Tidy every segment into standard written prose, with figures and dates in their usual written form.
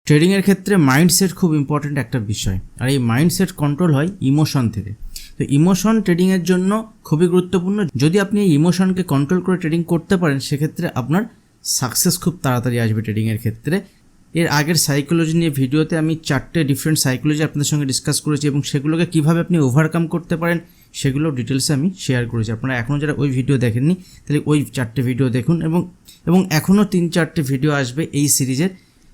ট্রেডিংয়ের ক্ষেত্রে মাইন্ডসেট খুব ইম্পর্ট্যান্ট একটা বিষয়, আর এই মাইন্ডসেট কন্ট্রোল হয় ইমোশন থেকে। তো ইমোশন ট্রেডিংয়ের জন্য খুবই গুরুত্বপূর্ণ। যদি আপনি এই ইমোশনকে কন্ট্রোল করে ট্রেডিং করতে পারেন, সেক্ষেত্রে আপনার সাকসেস খুব তাড়াতাড়ি আসবে ট্রেডিংয়ের ক্ষেত্রে। এর আগের সাইকোলজি নিয়ে ভিডিওতে আমি 4টে ডিফারেন্ট সাইকোলজি আপনাদের সঙ্গে ডিসকাস করেছি এবং সেগুলোকে কীভাবে আপনি ওভারকাম করতে পারেন সেগুলো ডিটেলসে আমি শেয়ার করেছি। আপনারা এখনও যারা ওই ভিডিও দেখেননি, তাহলে ওই 4টে ভিডিও দেখুন এবং এখনও 3-4টে ভিডিও আসবে এই সিরিজের।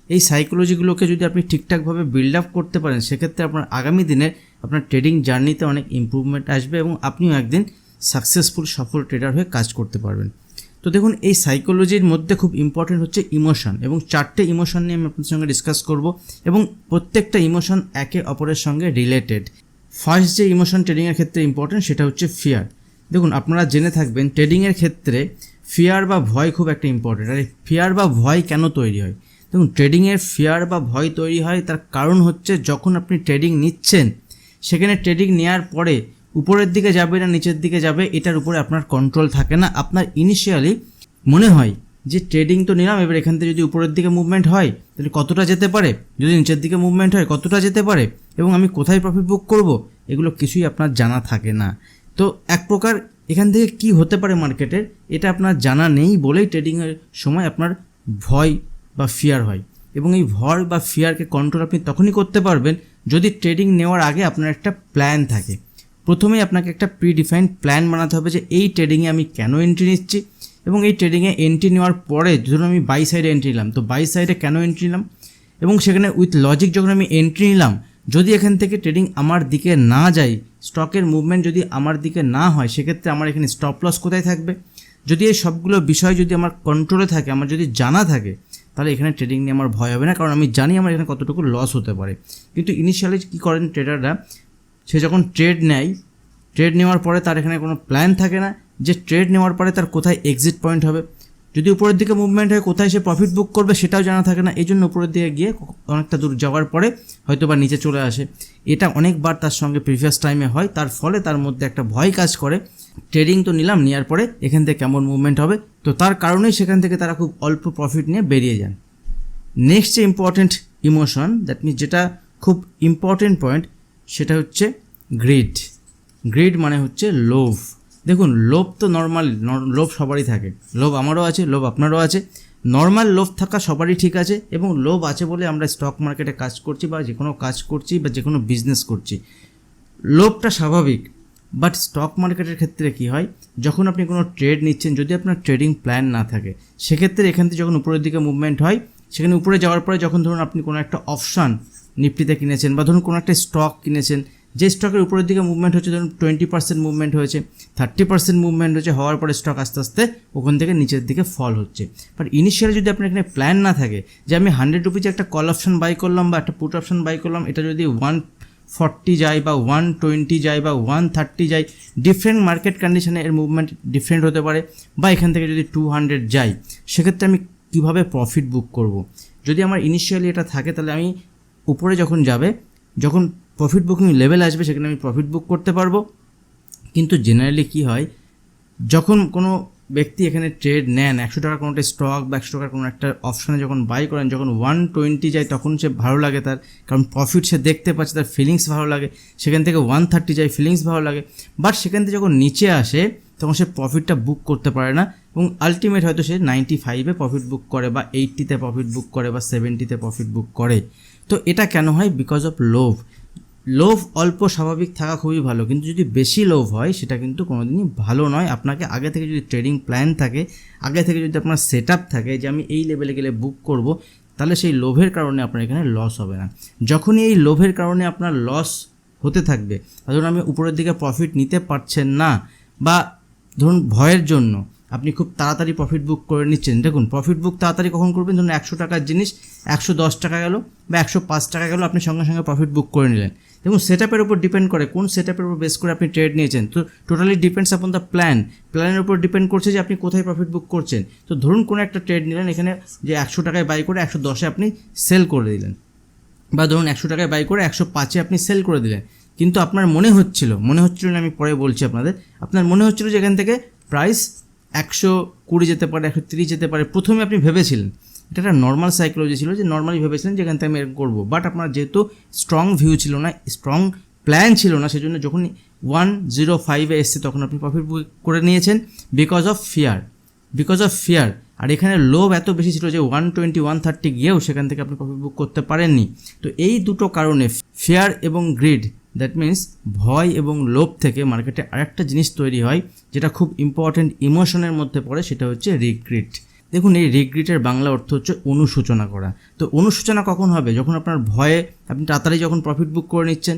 এই সাইকোলজিগুলোকে যদি আপনি ঠিকঠাকভাবে বিল্ড আপ করতে পারেন, সেক্ষেত্রে আপনার আগামী দিনে আপনার ট্রেডিং জার্নিতে অনেক ইম্প্রুভমেন্ট আসবে এবং আপনিও একদিন সাকসেসফুল সফল ট্রেডার হয়ে কাজ করতে পারবেন। তো দেখুন, এই সাইকোলজির মধ্যে খুব ইম্পর্টেন্ট হচ্ছে ইমোশন, এবং 4টে ইমোশন নিয়ে আমি আপনাদের সঙ্গে ডিসকাস করব এবং প্রত্যেকটা ইমোশন একে অপরের সঙ্গে রিলেটেড। ফার্স্ট যে ইমোশন ট্রেডিংয়ের ক্ষেত্রে ইম্পর্টেন্ট সেটা হচ্ছে ফিয়ার। দেখুন, আপনারা জেনে থাকবেন ট্রেডিংয়ের ক্ষেত্রে ফিয়ার বা ভয় খুব একটা ইম্পর্টেন্ট। আর এই ফিয়ার বা ভয় কেন তৈরি হয়? দেখুন, ট্রেডিংয়ের ফিয়ার বা ভয় তৈরি হয় তার কারণ হচ্ছে যখন আপনি ট্রেডিং নিচ্ছেন, সেখানে ট্রেডিং নেওয়ার পরে উপরের দিকে যাবে না নিচের দিকে যাবে এটার উপরে আপনার কন্ট্রোল থাকে না। আপনার ইনিশিয়ালি মনে হয় যে ট্রেডিং তো নিলাম, এবার এখান থেকে যদি উপরের দিকে মুভমেন্ট হয় তাহলে কতটা যেতে পারে, যদি নিচের দিকে মুভমেন্ট হয় কতটা যেতে পারে, এবং আমি কোথায় প্রফিট বুক করব, এগুলো কিছুই আপনার জানা থাকে না। তো এক প্রকার এখান থেকে কি হতে পারে মার্কেটের, এটা আপনার জানা নেই বলেই ট্রেডিংয়ের সময় আপনার ভয় বা ফিয়ার হয়। এবং এই ভয় বা ফিয়ারকে কন্ট্রোল আপনি তখনই করতে পারবেন যদি ট্রেডিং নেওয়ার আগে আপনার একটা প্ল্যান থাকে। প্রথমেই আপনাকে একটা প্রিডিফাইন্ড প্ল্যান বানাতে হবে যে এই ট্রেডিংয়ে আমি কেন এন্ট্রি নিচ্ছি, এবং এই ট্রেডিংয়ে এন্ট্রি নেওয়ার পরে ধরুন আমি বাই সাইডে এন্ট্রি নিলাম, তো বাই সাইডে কেন এন্ট্রি নিলাম, এবং সেখানে উইথ লজিক যখন আমি এন্ট্রি নিলাম, যদি এখান থেকে ট্রেডিং আমার দিকে না যায়, স্টকের মুভমেন্ট যদি আমার দিকে না হয়, সেক্ষেত্রে আমার এখানে স্টপ লস কোথায় থাকবে। যদি এই সবগুলো বিষয় যদি আমার কন্ট্রোলে থাকে, আমার যদি জানা থাকে, তাহলে এখানে ট্রেডিং নিয়ে আমার ভয় হবে না, কারণ আমি জানি আমার এখানে কতটুকু লস হতে পারে। কিন্তু ইনিশিয়ালি কী করেন ট্রেডাররা, সে যখন ট্রেড নেয়, ট্রেড নেওয়ার পরে তার এখানে কোনো প্ল্যান থাকে না যে ট্রেড নেওয়ার পরে তার কোথায় এক্সিট পয়েন্ট হবে, যদি উপরের দিকে মুভমেন্ট হয় কোথায় সে প্রফিট বুক করবে সেটাও জানা থাকে না। এই জন্য উপরের দিকে গিয়ে অনেকটা দূর যাওয়ার পরে হয়তো বা নিচে চলে আসে। এটা অনেকবার তার সঙ্গে প্রিভিয়াস টাইমে হয়। তার ফলে তার মধ্যে একটা ভয় কাজ করে, ট্রেডিং তো নিলাম, নেওয়ার পরে এখান থেকে কেমন মুভমেন্ট হবে, তো তার কারণেই সেখান থেকে তারা খুব অল্প প্রফিট নিয়ে বেরিয়ে যান। নেক্সট যে ইম্পর্টেন্ট ইমোশন, দ্যাট মিনস যেটা খুব ইম্পর্টেন্ট পয়েন্ট, সেটা হচ্ছে গ্রিড। গ্রিড মানে হচ্ছে লোভ। দেখুন, লোভ তো নর্মাল, লোভ সবারই থাকে, লোভ আমারও আছে, লোভ আপনারও আছে। নর্মাল লোভ থাকা সবারই ঠিক আছে, এবং লোভ আছে বলে আমরা স্টক মার্কেটে কাজ করছি বা যে কোনো কাজ করছি বা যে কোনো বিজনেস করছি। লোভটা স্বাভাবিক, বাট স্টক মার্কেটের ক্ষেত্রে কি হয়, যখন আপনি কোনো ট্রেড নিচ্ছেন, যদি আপনার ট্রেডিং প্ল্যান না থাকে, সেক্ষেত্রে এখান থেকে যখন উপরের দিকে মুভমেন্ট হয়, সেখানে উপরে যাওয়ার পরে যখন ধরুন আপনি কোনো একটা অপশান নিফটিতে কিনেছেন বা ধরুন কোনো একটা স্টক কিনেছেন, যে স্টকের উপরের দিকে মুভমেন্ট হচ্ছে, ধরুন 20% মুভমেন্ট হয়েছে, 30% মুভমেন্ট হয়েছে, হওয়ার পরে স্টক আস্তে আস্তে ওখান থেকে নিচের দিকে ফল হচ্ছে। বাট ইনিশিয়ালি যদি আপনার এখানে প্ল্যান না থাকে যে আমি 100 রুপিজে একটা কল অপশন বাই করলাম বা একটা পুট অপশন বাই করলাম, এটা যদি 140 যায় বা 120 যায় বা 130 যায়, ডিফারেন্ট মার্কেট কন্ডিশনে এর মুভমেন্ট ডিফারেন্ট হতে পারে, বা এখান থেকে যদি 200 যায়, সেক্ষেত্রে আমি কীভাবে প্রফিট বুক করব। যদি আমার ইনিশিয়ালি এটা থাকে, তাহলে আমি উপরে যখন যাবে, যখন প্রফিট বুকিং লেভেল আসবে, সেখানে আমি প্রফিট বুক করতে পারবো। কিন্তু জেনারেলি কি হয়, যখন কোনো ব্যক্তি এখানে ট্রেড নেন, 100 টাকার কোনো একটা স্টক বা 100 টাকার কোনো একটা অপশানে যখন বাই করেন, যখন 120 যায় তখন সে ভালো লাগে তার, কারণ প্রফিট সে দেখতে পাচ্ছে, তার ফিলিংস ভালো লাগে। সেখান থেকে 130 যায়, ফিলিংস ভালো লাগে। বাট সেখান থেকে যখন নিচে আসে, তখন সে প্রফিটটা বুক করতে পারে না, এবং আলটিমেট হয়তো সে 95-এ প্রফিট বুক করে বা 80-তে প্রফিট বুক করে বা 70-তে প্রফিট বুক করে। তো এটা কেন হয়? বিকজ অফ লোভ। লোভ অল্প স্বাভাবিক থাকা খুবই ভালো, কিন্তু যদি বেশি লোভ হয় সেটা কিন্তু কোনোদিনই ভালো নয়। আপনাকে আগে থেকে যদি ট্রেডিং প্ল্যান থাকে, আগে থেকে যদি আপনার সেট আপ থাকে যে আমি এই লেভেলে গেলে বুক করব, তাহলে সেই লোভের কারণে আপনার এখানে লস হবে না। যখনই এই লোভের কারণে আপনার লস হতে থাকবে, ধরুন আমি উপরের দিকে প্রফিট নিতে পারছেন না, বা ধরুন ভয়ের জন্য আপনি খুব তাড়াতাড়ি প্রফিট বুক করে নিচ্ছেন। দেখুন, প্রফিট বুক তাড়াতাড়ি কখন করবেন, ধরুন 100 টাকার জিনিস 110 টাকা গেল বা 105 টাকা গেল, আপনি সঙ্গে সঙ্গে প্রফিট বুক করে নিলেন। দেখুন, সেটআপের উপর ডিপেন্ড করে, কোন সেটআপের উপর বেস করে আপনি ট্রেড নিয়েছেন। তো টোটালি ডিপেন্ডস আপন দ্য প্ল্যানের উপর ডিপেন্ড করছে যে আপনি কোথায় প্রফিট বুক করছেন। তো ধরুন কোনো একটা ট্রেড নিলেন, এখানে যে 100 টাকায় বাই করে 110-এ আপনি সেল করে দিলেন, বা ধরুন 100 টাকায় বাই করে 105-এ আপনি সেল করে দিলেন। কিন্তু আপনার মনে হচ্ছিল না, আমি পরে বলছি আপনার মনে হচ্ছিল যে এখান থেকে প্রাইস 120 যেতে পারে, 130 যেতে পারে, প্রথমে আপনি ভেবেছিলেন। এটা একটা নর্মাল সাইকোলজি ছিল যে নর্মালি ভেবেছিলেন যে এখান থেকে আমি এরকম করবো, বাট আপনার যেহেতু স্ট্রং ভিউ ছিল না, স্ট্রং প্ল্যান ছিল না, সেজন্য যখন 105-এ এসছে তখন আপনি প্রফিট বুক করে নিয়েছেন বিকজ অফ ফিয়ার। আর এখানে লোভ এত বেশি ছিল যে 120 130 গিয়েও সেখান থেকে আপনি প্রফিট বুক করতে পারেননি। তো এই দুটো কারণে ফিয়ার এবং গ্রিড, দ্যাট মিন্স ভয় এবং লোভ থেকে মার্কেটে আরেকটা জিনিস তৈরি হয় যেটা খুব ইম্পর্ট্যান্ট ইমোশনের মধ্যে পড়ে, সেটা হচ্ছে রিগ্রিট। দেখুন, এই রিগ্রিটের বাংলা অর্থ হচ্ছে অনুশোচনা করা। তো অনুশোচনা কখন হবে? যখন আপনার ভয়ে আপনি তাড়াতাড়ি যখন প্রফিট বুক করে নিচ্ছেন।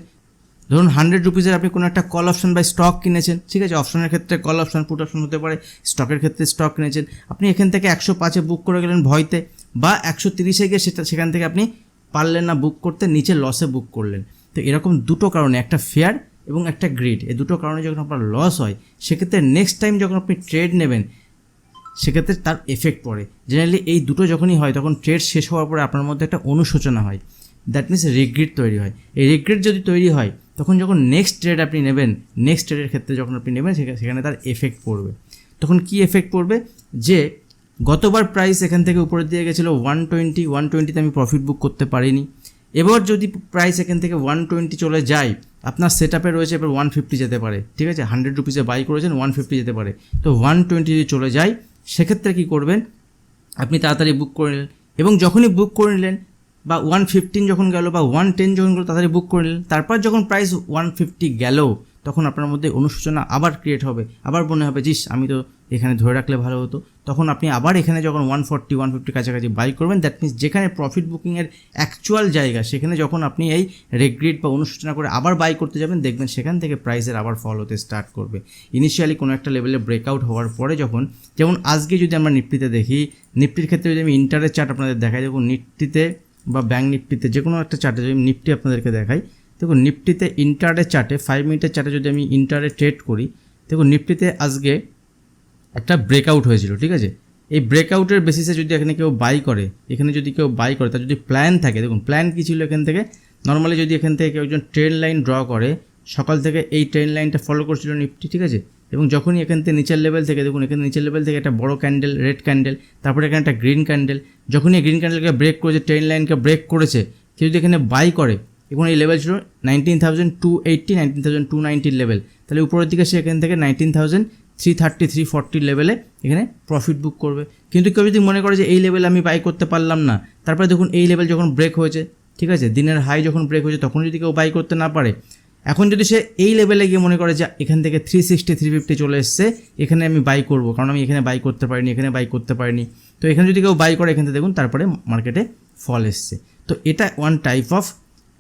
ধরুন 100 রুপিজের আপনি কোনো একটা কল অপশন বা স্টক কিনেছেন, ঠিক আছে, অপশনের ক্ষেত্রে কল অপশন, পুট অপশন হতে পারে, স্টকের ক্ষেত্রে স্টক কিনেছেন, আপনি এখান থেকে 105-এ বুক করে গেলেন ভয়তে, বা 130-এ গিয়ে সেখান থেকে আপনি পারলেন না বুক করতে, নিচে লসে বুক করলেন। তো এরকম দুটো কারণে, একটা ফিয়ার এবং একটা গ্রিড, এই দুটো কারণে যখন আপনার লস হয় সেক্ষেত্রে নেক্সট টাইম যখন আপনি ট্রেড নেবেন সেক্ষেত্রে তার এফেক্ট পড়ে। জেনারেলি এই দুটো যখনই হয় তখন ট্রেড শেষ হওয়ার পরে আপনার মধ্যে একটা অনুশোচনা হয়, দ্যাট মিনস রিগ্রেট তৈরি হয়। এই রিগ্রেট যদি তৈরি হয় তখন যখন নেক্সট ট্রেড আপনি নেবেন, নেক্সট ট্রেডের ক্ষেত্রে যখন আপনি নেবেন সেখানে তার এফেক্ট পড়বে। তখন কি এফেক্ট পড়বে? যে গতবার প্রাইস এখান থেকে উপরের দিকে গেছিলো 120-120-তে আমি প্রফিট বুক করতে পারিনি, এবার যদি প্রাইস এখান থেকে 120 চলে যায়, আপনার সেট আপে রয়েছে এবার 150 যেতে পারে, ঠিক আছে, 100 রুপিসে বাই করেছেন 150 যেতে পারে। তো 120 যদি চলে যায় সেক্ষেত্রে কী করবেন? আপনি তাড়াতাড়ি বুক করে নিলেন, এবং যখনই বুক করে নিলেন বা 115 যখন গেল বা 110 যখন গেল তাড়াতাড়ি বুক করে নিলেন, তারপর যখন প্রাইস 150 গেল তখন আপনার মধ্যে অনুশোচনা আবার ক্রিয়েট হবে, আবার মনে হবে জিস আমি তো এখানে ধরে রাখলে ভালো হতো। তখন আপনি আবার এখানে যখন 140-150 কাছাকাছি বাই করবেন, দ্যাট মিনস যেখানে প্রফিট বুকিংয়ের অ্যাকচুয়াল জায়গা সেখানে যখন আপনি এই রিগ্রেট বা অনুশোচনা করে আবার বাই করতে যাবেন, দেখবেন সেখান থেকে প্রাইসের আবার ফল হতে স্টার্ট করবে। ইনিশিয়ালি কোনো একটা লেভেলে ব্রেকআউট হওয়ার পরে যখন, যেমন আজকে যদি আমরা নিফটিতে দেখি, নিফটির ক্ষেত্রে যদি আমি ইন্টারের চার্ট আপনাদের দেখাই, দেখুন নিফটিতে বা ব্যাঙ্ক নিফটিতে যে কোনো একটা চার্টে যদি নিফটি আপনাদেরকে দেখাই, দেখুন নিফটিতে ইন্টারডে চার্টে 5 মিনিটের চার্টে যদি আমি ইন্টারডে ট্রেড করি, দেখুন নিফটিতে আজকে একটা ব্রেকআউট হয়েছিল, ঠিক আছে। এই ব্রেকআউটের বেসিসে যদি এখানে কেউ বাই করে, তার যদি প্ল্যান থাকে, দেখুন প্ল্যান কী ছিল এখান থেকে, নর্মালি যদি এখান থেকে কেউ একজন ট্রেন লাইন ড্র করে, সকাল থেকে এই ট্রেন লাইনটা ফলো করছিল নিফটি, ঠিক আছে, এবং যখনই এখান থেকে নিচের লেভেল থেকে, দেখুন এখানে নিচের লেভেল থেকে একটা বড় ক্যান্ডেল, রেড ক্যান্ডেল, তারপরে এখানে একটা গ্রিন ক্যান্ডেল, যখনই গ্রিন ক্যান্ডেলকে ব্রেক করেছে, ট্রেন লাইনকে ব্রেক করেছে, কেউ যদি এখানে বাই করে, এবং এই লেভেল ছিল 19,280 19,290 লেভেল, তাহলে উপরের দিকে সে এখান থেকে 19,330 340 লেভেলে এখানে প্রফিট বুক করবে। কিন্তু কেউ যদি মনে করে যে এই লেভেল আমি বাই করতে পারলাম না, তারপরে দেখুন এই লেভেল যখন ব্রেক হয়েছে, ঠিক আছে, দিনের হাই যখন ব্রেক হয়েছে, তখন যদি কেউ বাই করতে না পারে, এখন যদি সে এই লেভেলে গিয়ে মনে করে যে এখান থেকে 360 350 চলে এসছে, এখানে আমি বাই করব, কারণ আমি এখানে বাই করতে পারিনি, এখানে বাই করতে পারিনি, তো এখানে যদি কেউ বাই করে এখান থেকে দেখুন তারপরে মার্কেটে ফল এসছে। তো এটা ওয়ান টাইপ অফ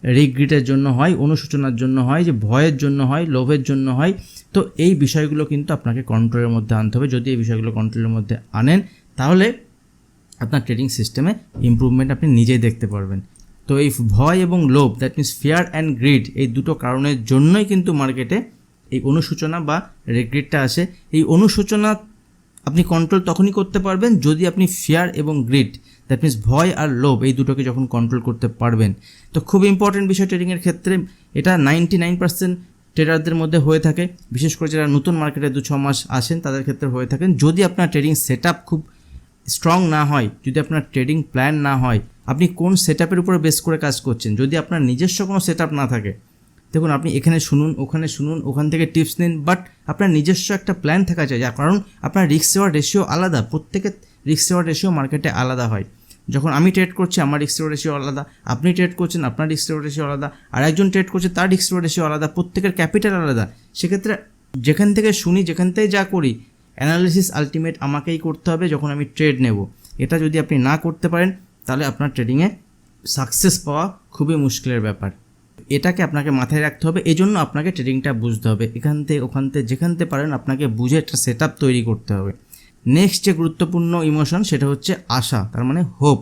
রিগ্রেটের জন্য হয়, অনুশোচনার জন্য হয়, যে ভয়ের জন্য হয়, লোভের জন্য হয়। তো এই বিষয়গুলো কিন্তু আপনাকে কন্ট্রোলের মধ্যে আনতে হবে। যদি এই বিষয়গুলো কন্ট্রোলের মধ্যে আনেন তাহলে আপনার ট্রেডিং সিস্টেমে ইমপ্রুভমেন্ট আপনি নিজেই দেখতে পারবেন। তো এই ভয় এবং লোভ, that means fear and greed, এই দুটো কারণের জন্যই কিন্তু মার্কেটে এই অনুশোচনা বা রিগ্রেটটা আসে। এই অনুশোচনা আপনি কন্ট্রোল তখনই করতে পারবেন যদি আপনি ফিয়ার এবং গ্রিড, দ্যাট মিনস ভয় আর লোভ, এই দুটোকে যখন কন্ট্রোল করতে পারবেন। তো খুব ইম্পর্টেন্ট বিষয় ট্রেডিংয়ের ক্ষেত্রে, এটা 99% ট্রেডারদের মধ্যে হয়ে থাকে, বিশেষ করে যারা নতুন মার্কেটে 2-6 মাস আসেন তাদের ক্ষেত্রে হয়ে থাকেন। যদি আপনার ট্রেডিং সেট আপ খুব স্ট্রং না হয়, যদি আপনার ট্রেডিং প্ল্যান না হয়, আপনি কোন সেট আপের উপরে বেস করে কাজ করছেন, যদি আপনার নিজস্ব কোনো সেট আপ না থাকে, দেখুন আপনি এখানে শুনুন, ওখানে শুনুন, ওখান থেকে টিপস নিন, বাট আপনার নিজস্ব একটা প্ল্যান থাকা চাই, যার কারণ আপনার রিস্ক নেওয়ার রেশিও আলাদা, প্রত্যেকের রিস্ক নেওয়ার রেশিও মার্কেটে আলাদা হয়। যখন আমি ট্রেড করছি আমার রিস্ক নেওয়ার রেশিও আলাদা, আপনি ট্রেড করছেন আপনার রিস্ক নেওয়ার রেশিও আলাদা, আর একজন ট্রেড করছে তার রিস্ক নেওয়ার রেশিও আলাদা, প্রত্যেকের ক্যাপিটাল আলাদা। সেক্ষেত্রে যেখান থেকে শুনি, যেখান থেকে যা করি, অ্যানালিসিস আলটিমেট আমাকেই করতে হবে যখন আমি ট্রেড নেব। এটা যদি আপনি না করতে পারেন তাহলে আপনার ট্রেডিংয়ে সাকসেস পাওয়া খুবই মুশকিলের ব্যাপার। এটাকে আপনাকে মাথায় রাখতে হবে, এই জন্য আপনাকে ট্রেডিংটা বুঝতে হবে, এখান থেকে ওখান থেকে যেখান থেকে পারেন আপনাকে বুঝে একটা সেট আপ তৈরি করতে হবে। নেক্সট যে গুরুত্বপূর্ণ ইমোশন সেটা হচ্ছে আশা, তার মানে হোপ।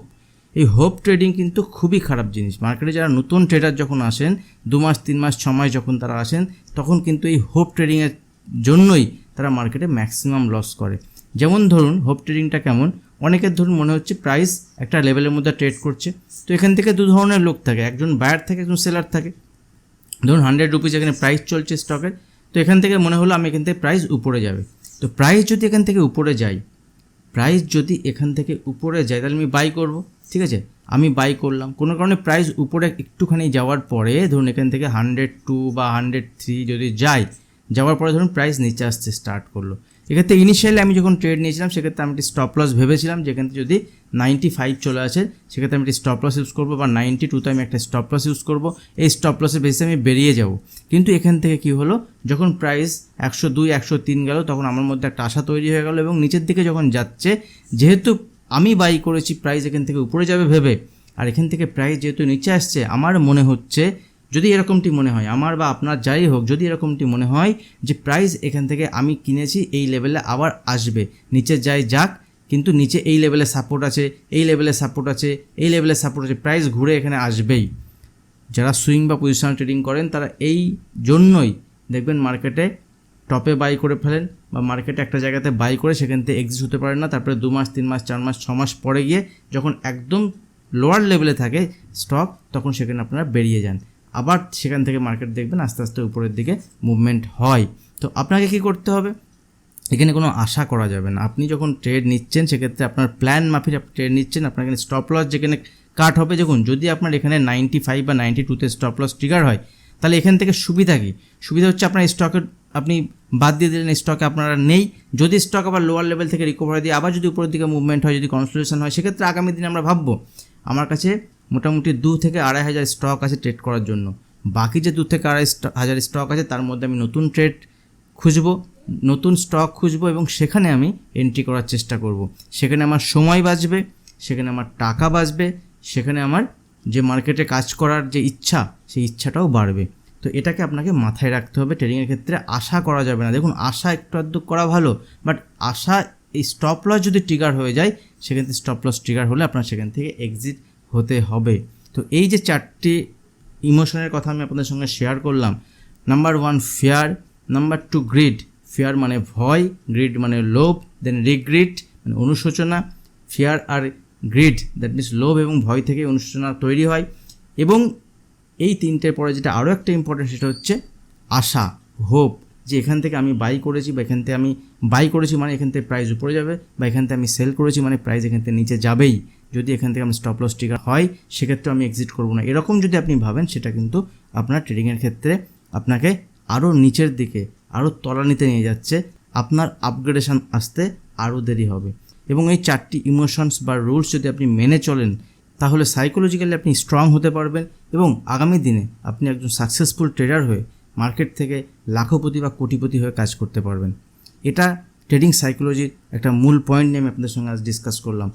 এই হোপ ট্রেডিং কিন্তু খুবই খারাপ জিনিস। মার্কেটে যারা নতুন ট্রেডার যখন আসেন, 2 মাস 3 মাস 6 মাস যখন তারা আসেন, তখন কিন্তু এই হোপ ট্রেডিংয়ের জন্যই তারা মার্কেটে ম্যাক্সিমাম লস করে। যেমন ধরুন হোপ ট্রেডিংটা কেমন, অনেকের ধরুন মনে হচ্ছে প্রাইস একটা লেভেলের মধ্যে ট্রেড করছে, তো এখান থেকে 2 ধরনের লোক থাকে, একজন বায়ার থাকে, একজন সেলার থাকে। ধরুন 100 রুপিস এখানে প্রাইস চলছে স্টকের, তো এখান থেকে মনে হলো আমি এখান থেকে প্রাইস উপরে যাবে। তো প্রাইস যদি এখান থেকে উপরে যায়, প্রাইস যদি এখান থেকে উপরে যায় তাহলে আমি বাই করব, ঠিক আছে। আমি বাই করলাম, কোনো কারণে প্রাইস উপরে একটুখানি যাওয়ার পরে ধরুন এখান থেকে 102 বা 103 যদি যাওয়ার পরে ধরুন প্রাইস নিচে আসতে স্টার্ট করলো। এক্ষেত্রে ইনিশিয়ালি আমি যখন ট্রেড নিয়েছিলাম সেক্ষেত্রে আমি একটি স্টপ লস ভেবেছিলাম, যেখান থেকে যদি 95 চলে আসে সেক্ষেত্রে আমি একটি স্টপ লস ইউজ করবো, বা 92তে আমি একটা স্টপ লস ইউজ করবো। এই স্টপ লসের বেসিসে আমি বেরিয়ে যাব। কিন্তু এখান থেকে কি হলো, যখন প্রাইস 102 103 গেল তখন আমার মধ্যে একটা আশা তৈরি হয়ে গেল, এবং নিচের দিকে যখন যাচ্ছে, যেহেতু আমি বাই করেছি প্রাইস এখান থেকে উপরে যাবে ভেবে, আর এখান থেকে প্রাইস যেহেতু নিচে আসছে, আমার মনে হচ্ছে, যদি এরকমটি মনে হয় আমার বা আপনার যাই হোক, যদি এরকমটি মনে হয় যে প্রাইস এখান থেকে আমি কিনেছি এই লেভেলে আবার আসবে, নিচে যাক, কিন্তু নিচে এই লেভেলে সাপোর্ট আছে, এই লেভেলে সাপোর্ট আছে, এই লেভেলে সাপোর্ট আছে, প্রাইস ঘুরে এখানে আসবেই। যারা সুইং বা পজিশনাল ট্রেডিং করেন তারা এই জন্যই দেখবেন মার্কেটে টপে বাই করে ফেলেন, বা মার্কেটে একটা জায়গাতে বাই করে সেখান থেকে এক্সিট হতে পারেন না, তারপরে 2 মাস 3 মাস 4 মাস 6 মাস পরে গিয়ে যখন একদম লোয়ার লেভেলে থাকে স্টক, তখন সেখানে আপনারা বেরিয়ে যান। আবার সেখান থেকে মার্কেট দেখবেন আস্তে আস্তে উপরের দিকে মুভমেন্ট হয়। তো আপনাকে কি করতে হবে, এখানে কোনো আশা করা যাবে না। আপনি যখন ট্রেড নিচ্ছেন সেক্ষেত্রে আপনার প্ল্যান মাফিক আপনি ট্রেড নিচ্ছেন, আপনার এখানে স্টপ লস যেখানে কাট হবে, দেখুন যদি আপনার এখানে 95 বা 92তে স্টপ লস ট্রিগার হয়, তাহলে এখান থেকে সুবিধা হচ্ছে আপনার স্টকের আপনি বাদ দিয়ে দিলেন, স্টকে আপনারা নেই। যদি স্টক আবার লোয়ার লেভেল থেকে রিকভার দিয়ে আবার যদি উপরের দিকে মুভমেন্ট হয়, যদি কনসোলিডেশন হয়, সেক্ষেত্রে আগামী দিনে আমরা ভাববো আমার কাছে মোটামুটি 2 থেকে 2,500 স্টক আছে ট্রেড করার জন্য। বাকি যে 2 থেকে 2,500 স্টক আছে তার মধ্যে আমি নতুন ট্রেড খুঁজবো, নতুন স্টক খুঁজবো, এবং সেখানে আমি এন্ট্রি করার চেষ্টা করব। সেখানে আমার সময় বাঁচবে, সেখানে আমার টাকা বাঁচবে, সেখানে আমার যে মার্কেটে কাজ করার যে ইচ্ছা, সেই ইচ্ছাটাও বাড়বে। তো এটাকে আপনাকে মাথায় রাখতে হবে। ট্রেডিংয়ের ক্ষেত্রে আশা করা যাবে না। দেখুন আশা একটু আধটু করা ভালো, বাট আশা এই স্টপ লস যদি ট্রিগার হয়ে যায়, সেখান থেকে স্টপ লস ট্রিগার হলে আপনার সেখান থেকে এক্সিট হতে হবে। তো এই যে 4টি ইমোশনের কথা আমি আপনাদের সঙ্গে শেয়ার করলাম, number 1 fear, number 2 greed, fear মানে ভয়, গ্রিড মানে লোভ, দেন রিগ্রিট মানে অনুশোচনা। ফিয়ার আর গ্রিড দ্যাট মিনস লোভ এবং ভয় থেকে অনুশোচনা তৈরি হয়। এবং এই 3টের পরে যেটা আরও একটা ইম্পর্টেন্ট, সেটা হচ্ছে আশা, হোপ, যে এখান থেকে আমি বাই করেছি, বা এখান থেকে আমি বাই করেছি মানে এখান থেকে প্রাইস উপরে যাবে, বা এখান থেকে আমি সেল করেছি মানে প্রাইস এখান থেকে নিচে যাবেই। যদি এখান থেকে আমি স্টপ লস ট্রিগার হয় সেক্ষেত্রে আমি এক্সিট করবো না, এরকম যদি আপনি ভাবেন, সেটা কিন্তু আপনার ট্রেডিংয়ের ক্ষেত্রে আপনাকে আরও নিচের দিকে, আরও তলানিতে নিয়ে যাচ্ছে। আপনার আপগ্রেডেশন আসতে আরও দেরি হবে। এবং এই 4টি ইমোশনস বা রুলস যদি আপনি মেনে চলেন, তাহলে সাইকোলজিক্যালি আপনি স্ট্রং হতে পারবেন, এবং আগামী দিনে আপনি একজন সাকসেসফুল ট্রেডার হয়ে মার্কেট থেকে লাখপতি বা কোটিপতি হয়ে কাজ করতে পারবেন। এটা ট্রেডিং সাইকোলজির একটা মূল পয়েন্ট নিয়ে আমি আপনাদের সঙ্গে আজ ডিসকাস করলাম।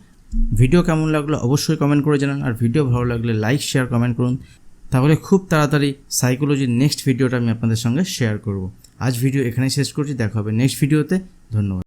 ভিডিও কেমন লাগলো অবশ্যই কমেন্ট করে জানান, আর ভিডিও ভালো লাগলে লাইক শেয়ার কমেন্ট করুন, তাহলে খুব তাড়াতাড়ি সাইকোলজির নেক্সট ভিডিওটা আমি আপনাদের সঙ্গে শেয়ার করব। আজ ভিডিও এখানেই শেষ করছি, দেখা হবে নেক্সট ভিডিওতে। ধন্যবাদ।